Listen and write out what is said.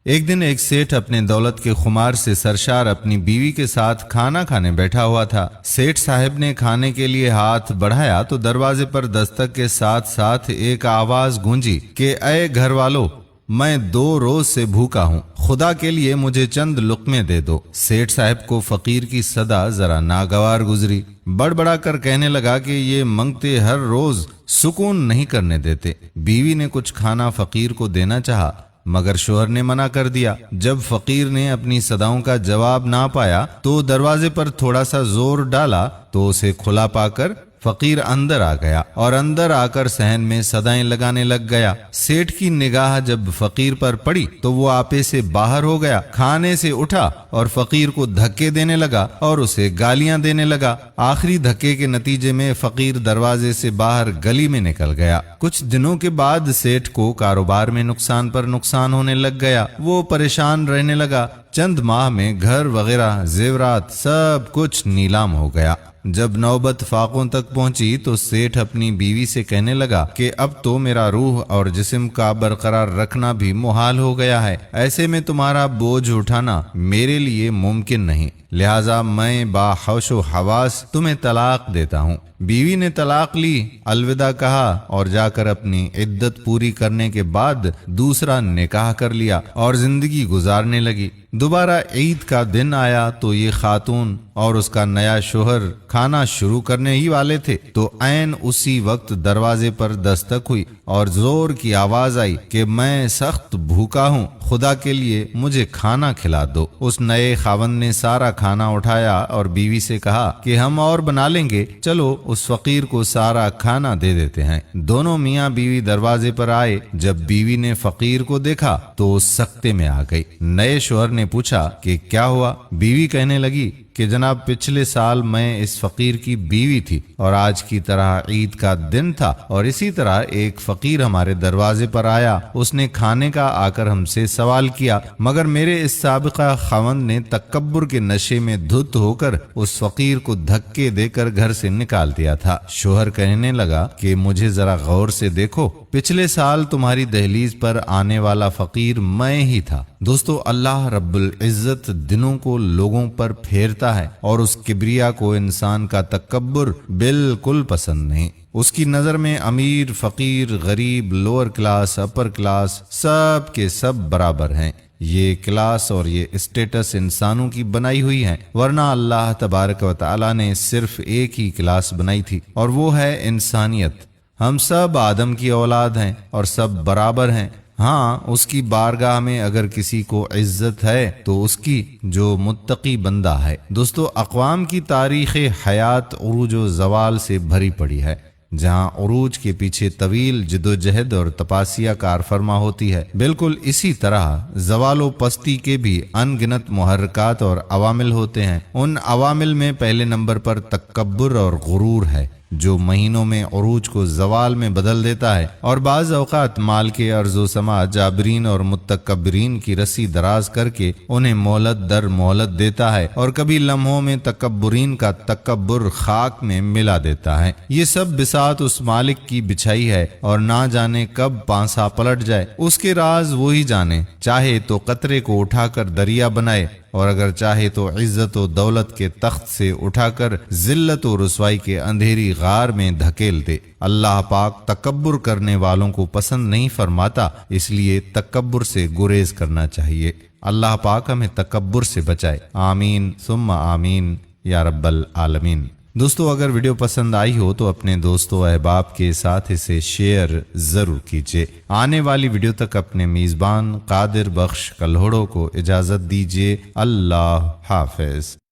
ایک دن ایک سیٹھ اپنے دولت کے خمار سے سرشار اپنی بیوی کے ساتھ کھانا کھانے بیٹھا ہوا تھا۔ سیٹھ صاحب نے کھانے کے لیے ہاتھ بڑھایا تو دروازے پر دستک کے ساتھ ساتھ ایک آواز گونجی کہ اے گھر والو، میں 2 روز سے بھوکا ہوں، خدا کے لیے مجھے چند لقمے دے دو۔ سیٹھ صاحب کو فقیر کی صدا ذرا ناگوار گزری، بڑبڑا کر کہنے لگا کہ یہ منگتے ہر روز سکون نہیں کرنے دیتے۔ بیوی نے کچھ کھانا فقیر کو دینا چاہا مگر شوہر نے منع کر دیا۔ جب فقیر نے اپنی صداؤں کا جواب نہ پایا تو دروازے پر تھوڑا سا زور ڈالا تو اسے کھلا پا کر فقیر اندر آ گیا اور اندر آ کر صحن میں صدائیں لگانے لگ گیا۔ سیٹھ کی نگاہ جب فقیر پر پڑی تو وہ آپے سے باہر ہو گیا، کھانے سے اٹھا اور فقیر کو دھکے دینے لگا اور اسے گالیاں دینے لگا۔ آخری دھکے کے نتیجے میں فقیر دروازے سے باہر گلی میں نکل گیا۔ کچھ دنوں کے بعد سیٹھ کو کاروبار میں نقصان پر نقصان ہونے لگ گیا، وہ پریشان رہنے لگا۔ چند ماہ میں گھر وغیرہ زیورات سب کچھ نیلام ہو گیا۔ جب نوبت فاقوں تک پہنچی تو سیٹھ اپنی بیوی سے کہنے لگا کہ اب تو میرا روح اور جسم کا برقرار رکھنا بھی محال ہو گیا ہے، ایسے میں تمہارا بوجھ اٹھانا میرے لیے ممکن نہیں، لہذا میں باحوش و حواس تمہیں طلاق دیتا ہوں۔ بیوی نے طلاق لی، الوداع کہا اور جا کر اپنی عدت پوری کرنے کے بعد دوسرا نکاح کر لیا اور زندگی گزارنے لگی۔ دوبارہ عید کا دن آیا تو یہ خاتون اور اس کا نیا شوہر کھانا شروع کرنے ہی والے تھے تو عین اسی وقت دروازے پر دستک ہوئی اور زور کی آواز آئی کہ میں سخت بھوکا ہوں، خدا کے لیے مجھے کھانا کھلا دو۔ اس نئے خاوند نے سارا کھانا اٹھایا اور بیوی سے کہا کہ ہم اور بنا لیں گے، چلو اس فقیر کو سارا کھانا دے دیتے ہیں۔ دونوں میاں بیوی دروازے پر آئے، جب بیوی نے فقیر کو دیکھا تو سکتے میں آ گئی۔ نئے شوہر نے پوچھا کہ کیا ہوا؟ بیوی کہنے لگی کہ جناب پچھلے سال میں اس فقیر کی بیوی تھی اور آج کی طرح عید کا دن تھا اور اسی طرح ایک فقیر ہمارے دروازے پر آیا، اس نے کھانے کا آ کر ہم سے سوال کیا، مگر میرے اس سابقہ خاوند نے تکبر کے نشے میں دھت ہو کر اس فقیر کو دھکے دے کر گھر سے نکال دیا تھا۔ شوہر کہنے لگا کہ مجھے ذرا غور سے دیکھو، پچھلے سال تمہاری دہلیز پر آنے والا فقیر میں ہی تھا۔ دوستو، اللہ رب العزت دنوں کو لوگوں پر پھیرتا ہے اور اس کبریا کو انسان کا تکبر بالکل پسند نہیں۔ اس کی نظر میں امیر، فقیر، غریب، لوور کلاس، اپر کلاس سب کے سب برابر ہیں۔ یہ کلاس اور یہ اسٹیٹس انسانوں کی بنائی ہوئی ہیں، ورنہ اللہ تبارک و تعالی نے صرف ایک ہی کلاس بنائی تھی اور وہ ہے انسانیت۔ ہم سب آدم کی اولاد ہیں اور سب برابر ہیں۔ ہاں، اس کی بارگاہ میں اگر کسی کو عزت ہے تو اس کی جو متقی بندہ ہے۔ دوستو، اقوام کی تاریخ حیات عروج و زوال سے بھری پڑی ہے، جہاں عروج کے پیچھے طویل جدوجہد اور تپاسیا کار فرما ہوتی ہے، بالکل اسی طرح زوال و پستی کے بھی ان گنت محرکات اور عوامل ہوتے ہیں۔ ان عوامل میں پہلے نمبر پر تکبر اور غرور ہے، جو مہینوں میں عروج کو زوال میں بدل دیتا ہے اور بعض اوقات مال کے عرض و سما جابرین اور متکبرین کی رسی دراز کر کے انہیں مہلت در مہلت دیتا ہے اور کبھی لمحوں میں تکبرین کا تکبر خاک میں ملا دیتا ہے۔ یہ سب بساط اس مالک کی بچھائی ہے اور نہ جانے کب پانسا پلٹ جائے، اس کے راز وہی جانے۔ چاہے تو قطرے کو اٹھا کر دریا بنائے اور اگر چاہے تو عزت و دولت کے تخت سے اٹھا کر ذلت و رسوائی کے اندھیری غار میں دھکیل دے۔ اللہ پاک تکبر کرنے والوں کو پسند نہیں فرماتا، اس لیے تکبر سے گریز کرنا چاہیے۔ اللہ پاک ہمیں تکبر سے بچائے، آمین ثم آمین یا رب العالمین۔ دوستو، اگر ویڈیو پسند آئی ہو تو اپنے دوستوں احباب کے ساتھ اسے شیئر ضرور کیجیے۔ آنے والی ویڈیو تک اپنے میزبان قادر بخش کلہوڑو کو اجازت دیجیے۔ اللہ حافظ۔